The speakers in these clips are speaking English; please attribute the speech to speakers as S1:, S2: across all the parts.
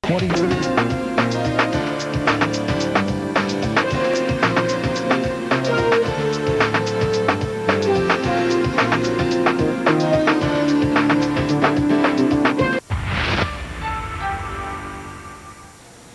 S1: 20.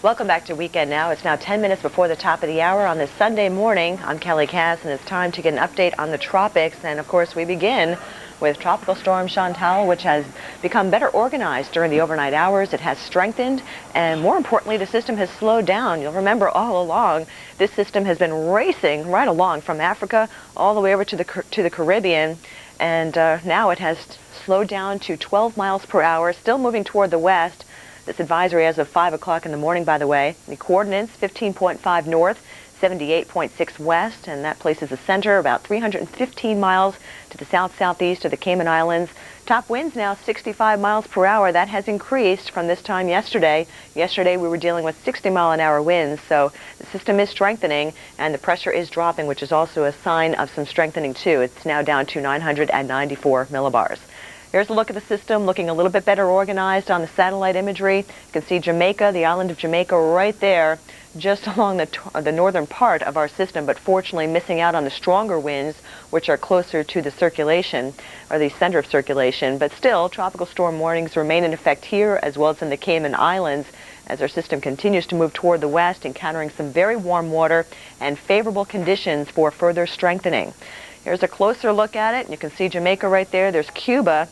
S2: Welcome back to Weekend Now. It's now 10 minutes before the top of the hour on this Sunday morning. I'm Kelly Cass, and it's time to get an update on the tropics. And of course, we begin with Tropical Storm Chantal, which has become better organized during the overnight hours. It has strengthened, and more importantly, the system has slowed down. You'll remember all along, this system has been racing right along from Africa all the way over to the Caribbean, and now it has slowed down to 12 miles per hour, still moving toward the west. This advisory as of 5 o'clock in the morning, by the way. The coordinates, 15.5 north, 78.6 west, and that places the center about 315 miles to the south-southeast of the Cayman Islands. Top winds now 65 miles per hour. That has increased from this time yesterday. Yesterday we were dealing with 60-mile-an-hour winds, so the system is strengthening and the pressure is dropping, which is also a sign of some strengthening too. It's now down to 994 millibars. Here's a look at the system, looking a little bit better organized on the satellite imagery. You can see Jamaica, the island of Jamaica right there, just along the northern part of our system, but fortunately missing out on the stronger winds, which are closer to the circulation, or the center of circulation. But still, tropical storm warnings remain in effect here, as well as in the Cayman Islands, as our system continues to move toward the west, encountering some very warm water and favorable conditions for further strengthening. Here's a closer look at it. You can see Jamaica right there. There's Cuba.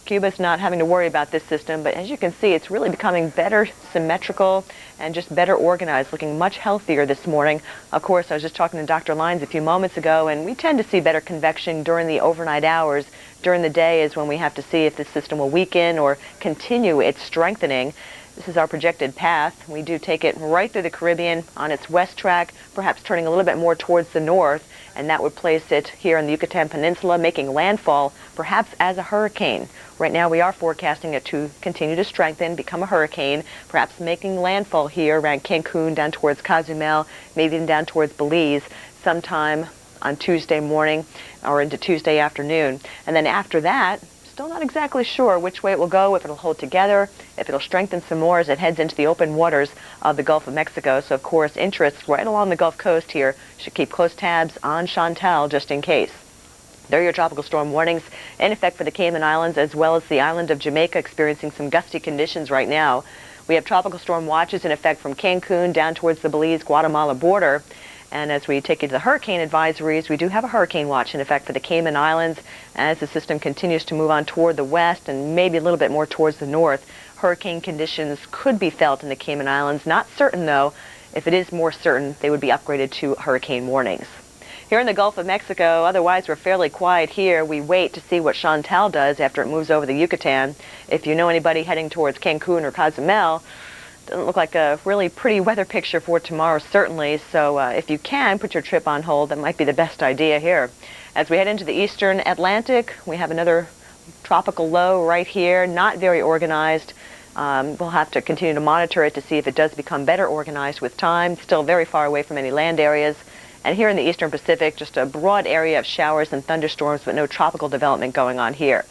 S2: Cuba's not having to worry about this system, but as you can see, it's really becoming better symmetrical and just better organized, looking much healthier this morning. Of course, I was just talking to Dr. Lyons a few moments ago, and we tend to see better convection during the overnight hours. During the day is when we have to see if the system will weaken or continue its strengthening. This is our projected path. We do take it right through the Caribbean on its west track, perhaps turning a little bit more towards the north, and that would place it here in the Yucatan Peninsula, making landfall perhaps as a hurricane. Right now we are forecasting it to continue to strengthen, become a hurricane, perhaps making landfall here around Cancun, down towards Cozumel, maybe even down towards Belize sometime on Tuesday morning or into Tuesday afternoon. And then after that, still not exactly sure which way it will go, if it'll hold together, if it'll strengthen some more as it heads into the open waters of the Gulf of Mexico. So, of course, interests right along the Gulf Coast here should keep close tabs on Chantal just in case. There are your tropical storm warnings in effect for the Cayman Islands as well as the island of Jamaica, experiencing some gusty conditions right now. We have tropical storm watches in effect from Cancun down towards the Belize-Guatemala border. And as we take you to the hurricane advisories, we do have a hurricane watch in effect for the Cayman Islands as the system continues to move on toward the west and maybe a little bit more towards the north. Hurricane conditions could be felt in the Cayman Islands. Not certain, though. If it is more certain, they would be upgraded to hurricane warnings. Here in the Gulf of Mexico, otherwise we're fairly quiet here. We wait to see what Chantal does after it moves over the Yucatan. If you know anybody heading towards Cancun or Cozumel, doesn't look like a really pretty weather picture for tomorrow, certainly. So if you can put your trip on hold, that might be the best idea here. As we head into the eastern Atlantic, we have another tropical low right here, not very organized. We'll have to continue to monitor it to see if it does become better organized with time. Still very far away from any land areas. And here in the eastern Pacific, just a broad area of showers and thunderstorms, but no tropical development going on here.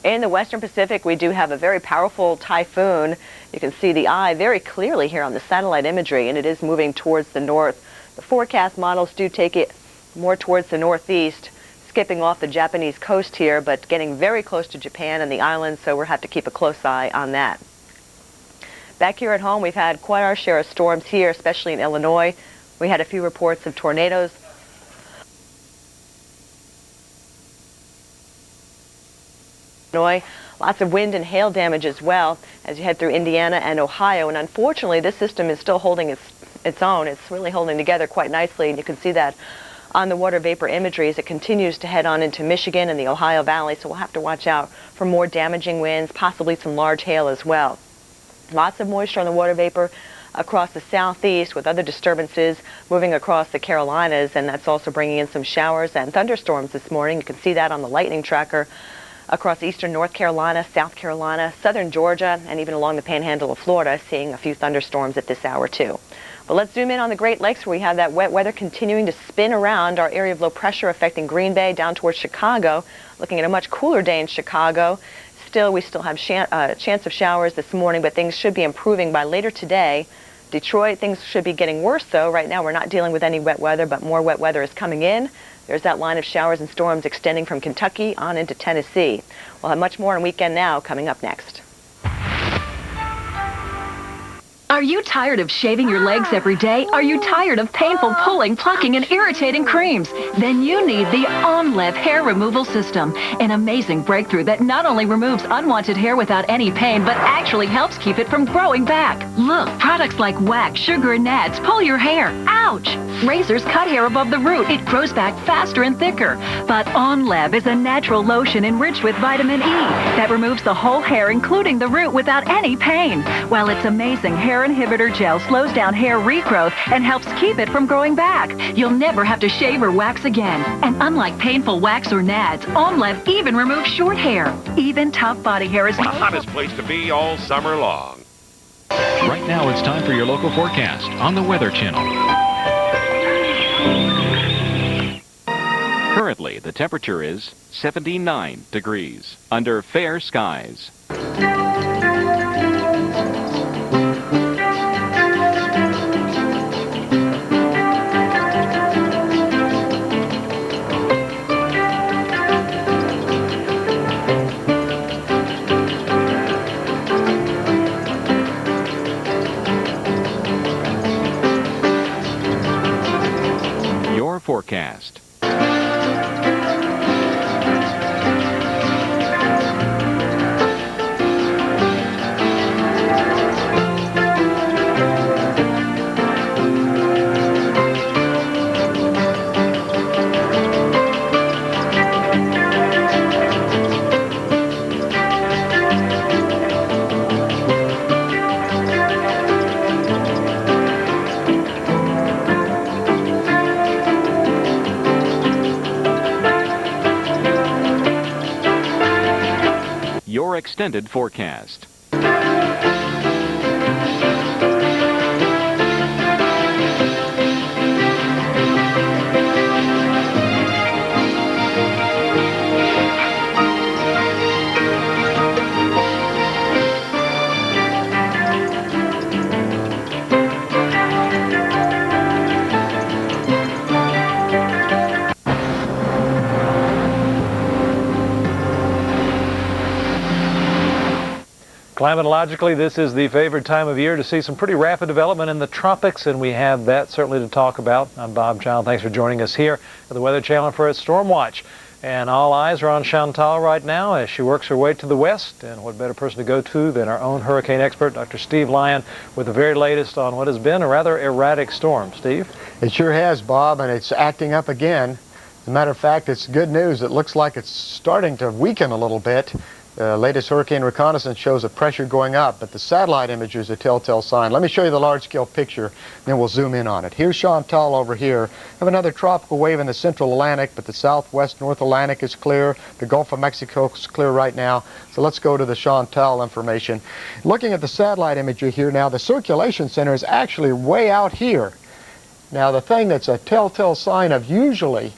S2: In the western Pacific, we do have a very powerful typhoon. You can see the eye very clearly here on the satellite imagery, and it is moving towards the north. The forecast models do take it more towards the northeast, skipping off the Japanese coast here, but getting very close to Japan and the islands, so we'll have to keep a close eye on that. Back here at home, we've had quite our share of storms here, especially in Illinois. We had a few reports of tornadoes. Lots of wind and hail damage as well as you head through Indiana and Ohio. And unfortunately, this system is still holding its own. It's really holding together quite nicely, and you can see that on the water vapor imagery as it continues to head on into Michigan and the Ohio Valley. So we'll have to watch out for more damaging winds, possibly some large hail as well. Lots of moisture on the water vapor across the southeast, with other disturbances moving across the Carolinas, and that's also bringing in some showers and thunderstorms this morning. You can see that on the lightning tracker across eastern North Carolina, South Carolina, southern Georgia, and even along the panhandle of Florida, seeing a few thunderstorms at this hour too. But let's zoom in on the Great Lakes, where we have that wet weather continuing to spin around our area of low pressure affecting Green Bay down towards Chicago. Looking at a much cooler day in Chicago. still. We still have chance of showers this morning, but things should be improving by later today. Detroit, things should be getting worse, though. Right now, we're not dealing with any wet weather, but more wet weather is coming in. There's that line of showers and storms extending from Kentucky on into Tennessee. We'll have much more on Weekend Now coming up next.
S1: Are you tired of shaving your legs every day? Are you tired of painful pulling, plucking, and irritating creams? Then you need the OnLev hair removal system, an amazing breakthrough that not only removes unwanted hair without any pain, but actually helps keep it from growing back. Look, products like wax, sugar, and nads pull your hair. Ouch! Razors cut hair above the root. It grows back faster and thicker. But OnLev is a natural lotion enriched with vitamin E that removes the whole hair, including the root, without any pain. While its amazing hair inhibitor gel slows down hair regrowth and helps keep it from growing back. You'll never have to shave or wax again. And unlike painful wax or nads, OnLev even removes short hair. Even tough body hair is
S3: the hottest place to be all summer long.
S4: Right now it's time for your local forecast on the Weather Channel. Currently, the temperature is 79 degrees under fair skies. Your forecast. Your extended forecast.
S5: Climatologically, this is the favored time of year to see some pretty rapid development in the tropics, and we have that certainly to talk about. I'm Bob Child. Thanks for joining us here at the Weather Channel for a Storm Watch. And all eyes are on Chantal right now as she works her way to the west. And what better person to go to than our own hurricane expert, Dr. Steve Lyon, with the very latest on what has been a rather erratic storm. Steve?
S6: It sure has, Bob, and it's acting up again. As a matter of fact, it's good news. It looks like it's starting to weaken a little bit. Latest hurricane reconnaissance shows a pressure going up, but the satellite image is a telltale sign. Let me show you the large-scale picture, then we'll zoom in on it. Here's Chantal over here. We have another tropical wave in the central Atlantic, but the southwest North Atlantic is clear. The Gulf of Mexico is clear right now. So let's go to the Chantal information. Looking at the satellite imagery here now, the circulation center is actually way out here. Now, the thing that's a telltale sign of usually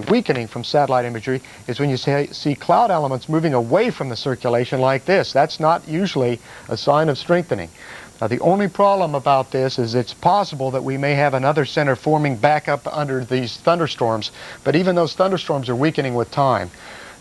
S6: weakening from satellite imagery is when you see cloud elements moving away from the circulation like this. That's not usually a sign of strengthening. Now, the only problem about this is it's possible that we may have another center forming back up under these thunderstorms, but even those thunderstorms are weakening with time.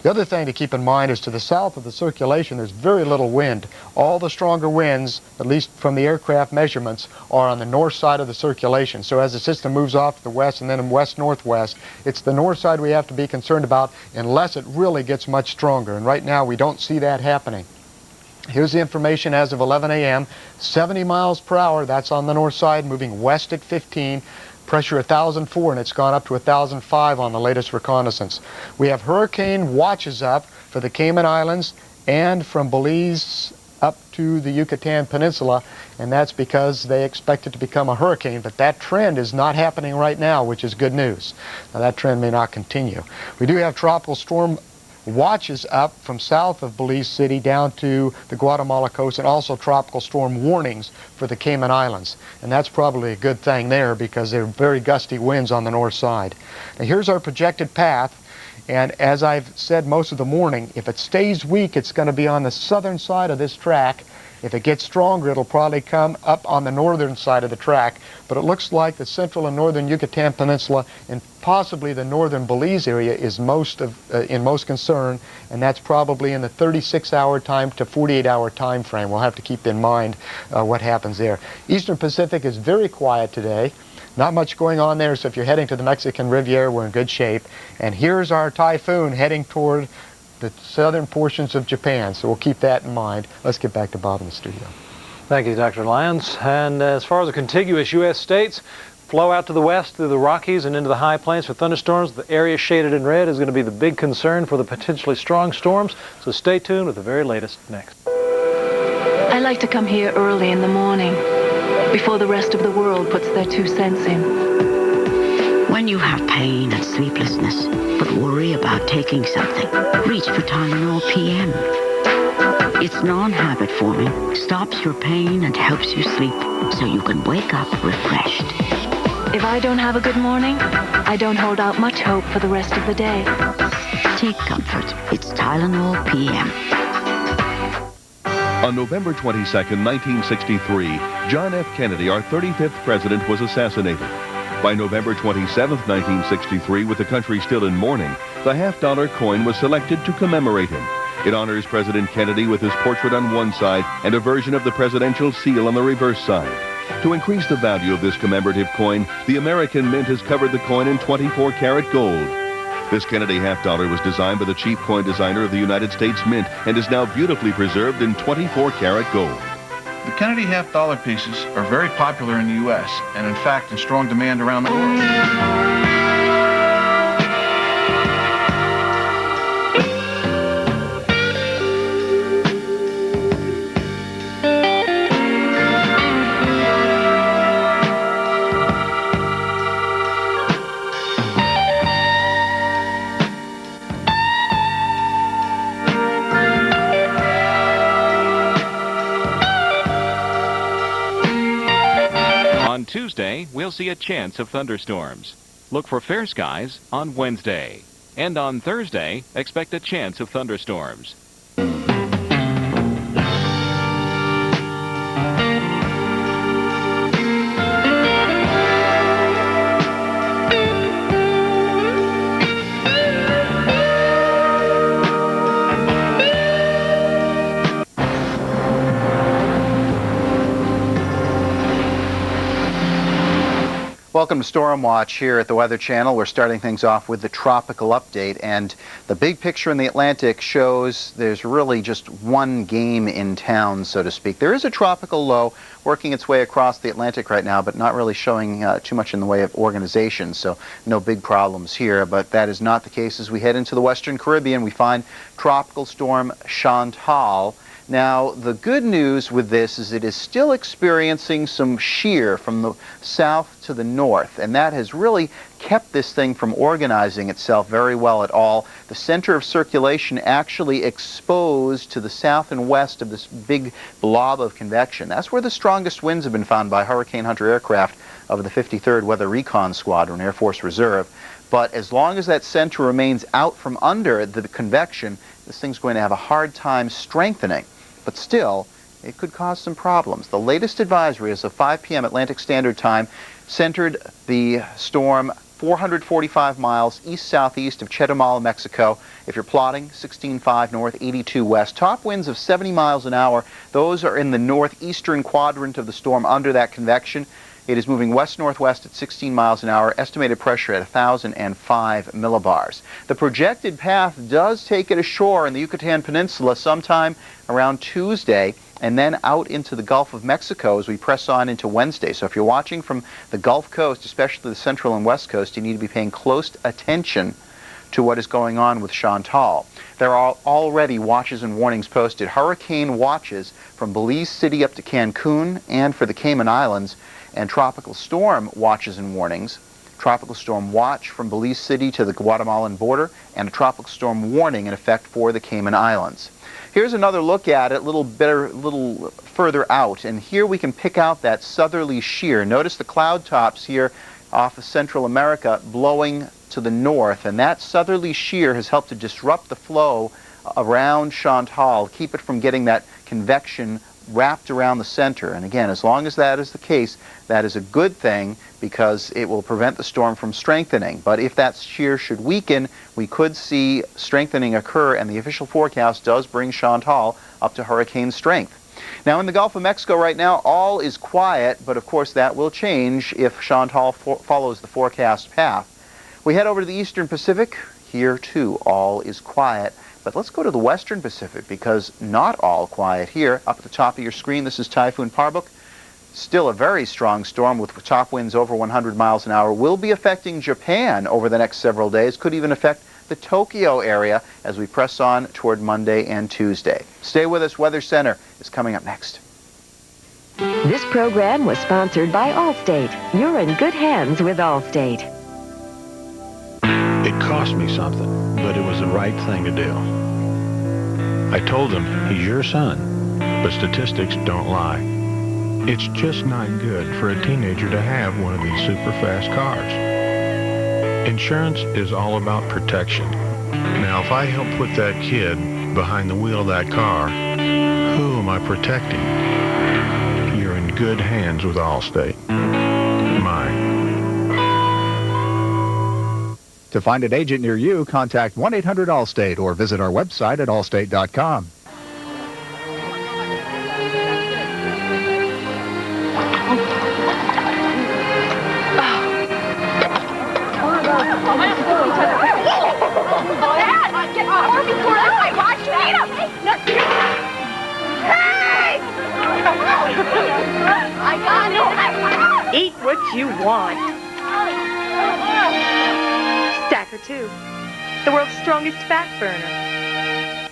S6: The other thing to keep in mind is to the south of the circulation, there's very little wind. All the stronger winds, at least from the aircraft measurements, are on the north side of the circulation. So as the system moves off to the west and then west-northwest, it's the north side we have to be concerned about unless it really gets much stronger. And right now we don't see that happening. Here's the information as of 11 a.m. 70 miles per hour, that's on the north side, moving west at 15. Pressure 1,004, and it's gone up to 1,005 on the latest reconnaissance. We have hurricane watches up for the Cayman Islands and from Belize up to the Yucatan Peninsula, and that's because they expect it to become a hurricane, but that trend is not happening right now, which is good news. Now, that trend may not continue. We do have tropical storm watches up from south of Belize City down to the Guatemala coast, and also tropical storm warnings for the Cayman Islands. And that's probably a good thing there because there are very gusty winds on the north side. Now, here's our projected path. And as I've said most of the morning, if it stays weak, it's going to be on the southern side of this track. If it gets stronger, it'll probably come up on the northern side of the track. But it looks like the central and northern Yucatan Peninsula and possibly the northern Belize area is in most concern, and that's probably in the 36-hour time to 48-hour time frame. We'll have to keep in mind what happens there. Eastern Pacific is very quiet today. Not much going on there, so if you're heading to the Mexican Riviera, we're in good shape. And here's our typhoon heading toward the southern portions of Japan, so we'll keep that in mind. Let's get back to Bob in the studio.
S5: Thank you, Dr. Lyons. And as far as the contiguous U.S. states, flow out to the west through the Rockies and into the high plains for thunderstorms. The area shaded in red is going to be the big concern for the potentially strong storms, so stay tuned with the very latest next.
S1: I like to come here early in the morning, before the rest of the world puts their 2 cents in.
S7: When you have pain and sleeplessness, but worry about taking something, reach for Tylenol PM. Its non-habit forming stops your pain and helps you sleep so you can wake up refreshed.
S1: If I don't have a good morning, I don't hold out much hope for the rest of the day.
S7: Take comfort. It's Tylenol PM.
S8: On November 22, 1963, John F. Kennedy, our 35th president, was assassinated. By November 27, 1963, with the country still in mourning, the half-dollar coin was selected to commemorate him. It honors President Kennedy with his portrait on one side and a version of the presidential seal on the reverse side. To increase the value of this commemorative coin, the American Mint has covered the coin in 24-karat gold. This Kennedy half-dollar was designed by the chief coin designer of the United States Mint and is now beautifully preserved in 24-karat gold.
S9: The Kennedy half-dollar pieces are very popular in the U.S. and, in fact, in strong demand around the world.
S4: On Tuesday, we'll see a chance of thunderstorms. Look for fair skies on Wednesday. And on Thursday, expect a chance of thunderstorms.
S10: Welcome to Storm Watch here at the Weather Channel. We're starting things off with the tropical update, and the big picture in the Atlantic shows there's really just one game in town, so to speak. There is a tropical low working its way across the Atlantic right now, but not really showing too much in the way of organization, so no big problems here. But that is not the case as we head into the Western Caribbean. We find Tropical Storm Chantal. Now, the good news with this is it is still experiencing some shear from the south to the north, and that has really kept this thing from organizing itself very well at all. The center of circulation actually exposed to the south and west of this big blob of convection. That's where the strongest winds have been found by Hurricane Hunter aircraft of the 53rd Weather Recon Squadron, Air Force Reserve. But as long as that center remains out from under the convection, this thing's going to have a hard time strengthening. But still, it could cause some problems. The latest advisory as of 5 p.m. Atlantic Standard Time centered the storm 445 miles east-southeast of Chetumal, Mexico. If you're plotting, 16.5 north, 82 west. Top winds of 70 miles an hour. Those are in the northeastern quadrant of the storm under that convection. It is moving west-northwest at 16 miles an hour, estimated pressure at 1,005 millibars. The projected path does take it ashore in the Yucatan Peninsula sometime around Tuesday, and then out into the Gulf of Mexico as we press on into Wednesday. So if you're watching from the Gulf Coast, especially the central and west coast, you need to be paying close attention to what is going on with Chantal. There are already watches and warnings posted. Hurricane watches from Belize City up to Cancun and for the Cayman Islands, and tropical storm watches and warnings. Tropical storm watch from Belize City to the Guatemalan border, and a tropical storm warning in effect for the Cayman Islands. Here's another look at it, a little further out, and here we can pick out that southerly shear. Notice the cloud tops here off of Central America blowing to the north, and that southerly shear has helped to disrupt the flow around Chantal, keep it from getting that convection wrapped around the center. And again, as long as that is the case, that is a good thing because it will prevent the storm from strengthening. But if that shear should weaken, we could see strengthening occur, and the official forecast does bring Chantal up to hurricane strength. Now in the Gulf of Mexico right now, all is quiet, but of course that will change if Chantal follows the forecast path. We head over to the Eastern Pacific. Here too, all is quiet. But let's go to the Western Pacific because not all quiet here. Up at the top of your screen, this is Typhoon Parbuk. Still a very strong storm with top winds over 100 miles an hour. Will be affecting Japan over the next several days. Could even affect the Tokyo area as we press on toward Monday and Tuesday. Stay with us. Weather Center is coming up next.
S11: This program was sponsored by Allstate. You're in good hands with Allstate.
S12: It cost me something, but it was the right thing to do. I told him, he's your son, but statistics don't lie. It's just not good for a teenager to have one of these super fast cars. Insurance is all about protection. Now, if I help put that kid behind the wheel of that car, who am I protecting? You're in good hands with Allstate. Mine.
S13: To find an agent near you, contact 1-800-ALLSTATE or visit our website at allstate.com.
S14: Eat what you want. Stacker 2, the world's strongest fat burner.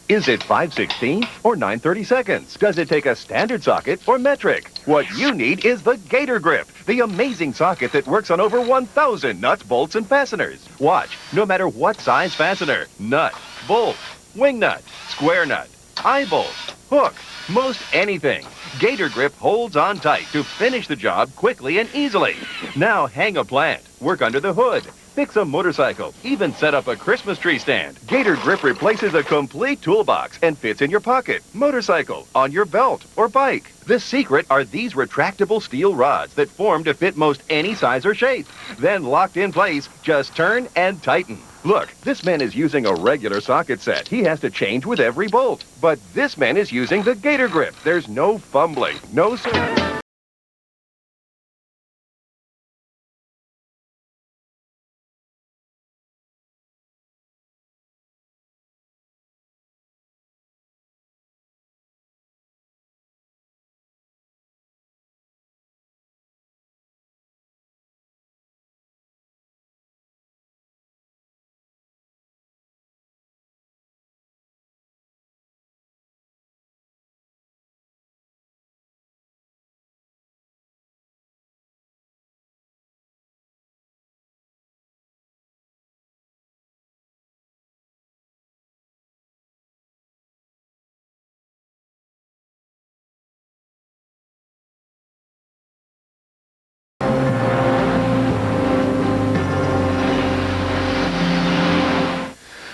S15: Is it 5/16 or 9/32? Does it take a standard socket or metric? What you need is the Gator Grip, the amazing socket that works on over 1,000 nuts, bolts, and fasteners. Watch, no matter what size fastener, nut, bolt, wing nut, square nut, eye bolt, hook, most anything, Gator Grip holds on tight to finish the job quickly and easily. Now hang a plant, work under the hood, fix a motorcycle, even set up a Christmas tree stand. Gator Grip replaces a complete toolbox and fits in your pocket, motorcycle, on your belt, or bike. The secret are these retractable steel rods that form to fit most any size or shape. Then locked in place, just turn and tighten. Look, this man is using a regular socket set. He has to change with every bolt. But this man is using the Gator Grip. There's no fumbling, no sir.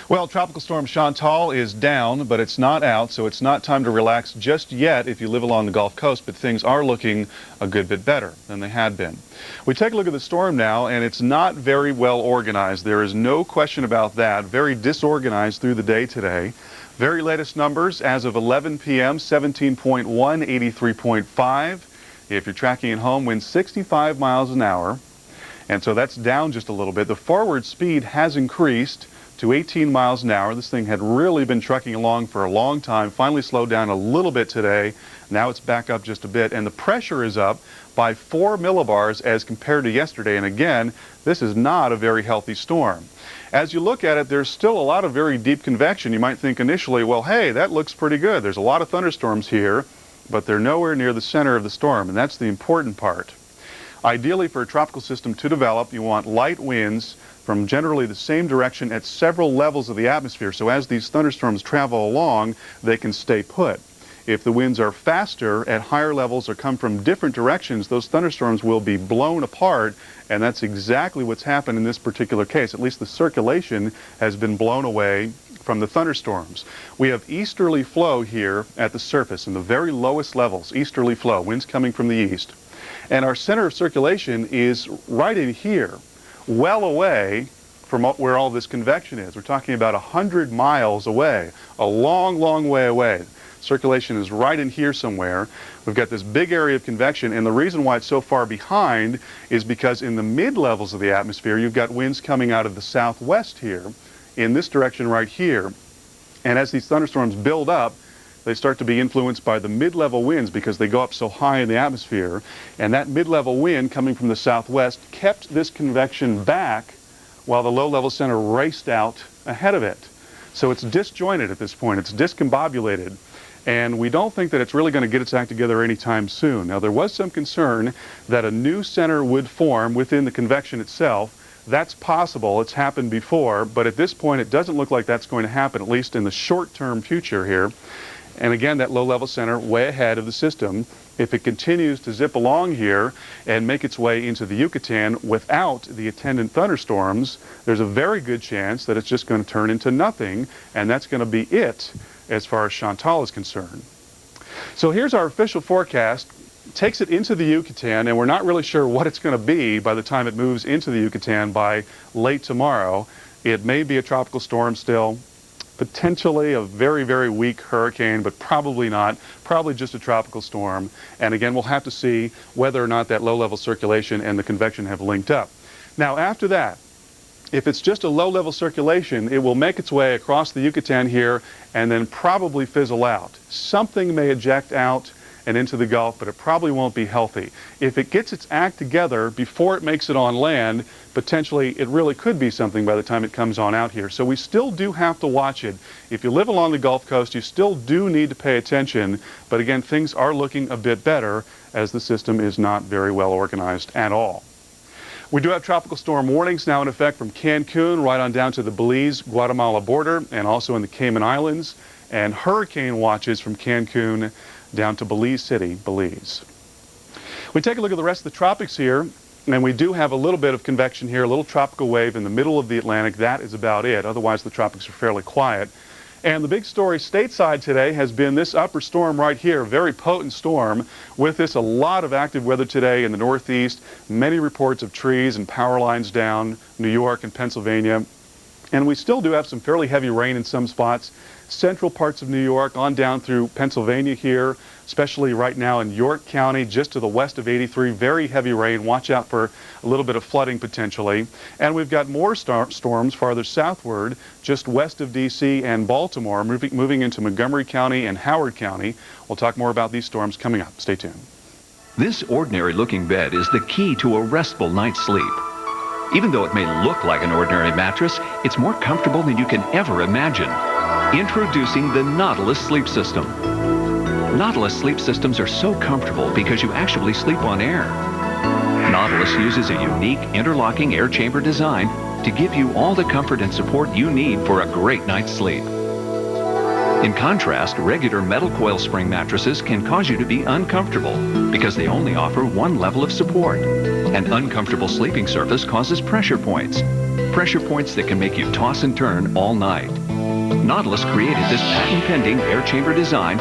S16: Well, Tropical Storm Chantal is down, but it's not out, so it's not time to relax just yet if you live along the Gulf Coast, but things are looking a good bit better than they had been. We take a look at the storm now, and it's not very well organized. There is no question about that. Very disorganized through the day today. Very latest numbers as of 11 p.m., 17.1, 83.5. If you're tracking at home, winds 65 miles an hour, and so that's down just a little bit. The forward speed has increased to 18 miles an hour. This thing had really been trucking along for a long time, finally slowed down a little bit today. Now it's back up just a bit, and the pressure is up by 4 millibars as compared to yesterday. And again, this is not a very healthy storm. As you look at it, there's still a lot of very deep convection. You might think initially, well, hey, that looks pretty good. There's a lot of thunderstorms here, but they're nowhere near the center of the storm, and that's the important part. Ideally, for a tropical system to develop, you want light winds from generally the same direction at several levels of the atmosphere. So as these thunderstorms travel along, they can stay put. If the winds are faster at higher levels or come from different directions, those thunderstorms will be blown apart, and that's exactly what's happened in this particular case. At least the circulation has been blown away from the thunderstorms. We have easterly flow here at the surface in the very lowest levels, easterly flow, winds coming from the east. And our center of circulation is right in here, well away from where all this convection is. We're talking about 100 miles away, a long, long way away. Circulation is right in here somewhere. We've got this big area of convection, and the reason why it's so far behind is because in the mid-levels of the atmosphere, you've got winds coming out of the southwest here, in this direction right here. And as these thunderstorms build up, they start to be influenced by the mid-level winds because they go up so high in the atmosphere. And that mid-level wind coming from the southwest kept this convection back while the low-level center raced out ahead of it. So it's disjointed at this point. It's discombobulated. And we don't think that it's really going to get its act together anytime soon. Now, there was some concern that a new center would form within the convection itself. That's possible. It's happened before. But at this point, it doesn't look like that's going to happen, at least in the short-term future here. And again, that low-level center way ahead of the system. If it continues to zip along here and make its way into the Yucatan without the attendant thunderstorms, there's a very good chance that it's just going to turn into nothing, and that's going to be it as far as Chantal is concerned. So here's our official forecast. It takes it into the Yucatan, and we're not really sure what it's going to be by the time it moves into the Yucatan by late tomorrow. It may be a tropical storm still, potentially a very, very weak hurricane, but probably not. Probably just a tropical storm. And again, we'll have to see whether or not that low-level circulation and the convection have linked up. Now, after that, if it's just a low-level circulation, it will make its way across the Yucatan here and then probably fizzle out. Something may eject out and into the Gulf, but it probably won't be healthy. If it gets its act together before it makes it on land, potentially it really could be something by the time it comes on out here. So we still do have to watch it. If you live along the Gulf Coast, you still do need to pay attention. But again, things are looking a bit better as the system is not very well organized at all. We do have tropical storm warnings now in effect from Cancun right on down to the Belize-Guatemala border and also in the Cayman Islands, and hurricane watches from Cancun down to Belize City, Belize. We take a look at the rest of the tropics here, and we do have a little bit of convection here, a little tropical wave in the middle of the Atlantic. That is about it. Otherwise, the tropics are fairly quiet. And the big story stateside today has been this upper storm right here, a very potent storm. With this, a lot of active weather today in the Northeast, many reports of trees and power lines down, New York and Pennsylvania. And we still do have some fairly heavy rain in some spots. Central parts of New York on down through Pennsylvania here, especially right now in York County, just to the west of 83. Very heavy rain. Watch out for a little bit of flooding potentially. And we've got more storms farther southward, just west of D.C. and Baltimore, moving into Montgomery County and Howard County. We'll talk more about these storms coming up. Stay tuned.
S17: This ordinary-looking bed is the key to a restful night's sleep. Even though it may look like an ordinary mattress, it's more comfortable than you can ever imagine. Introducing the Nautilus Sleep System. Nautilus sleep systems are so comfortable because you actually sleep on air. Nautilus uses a unique interlocking air chamber design to give you all the comfort and support you need for a great night's sleep. In contrast, regular metal coil spring mattresses can cause you to be uncomfortable because they only offer one level of support. An uncomfortable sleeping surface causes pressure points that can make you toss and turn all night. Nautilus created this patent-pending air chamber design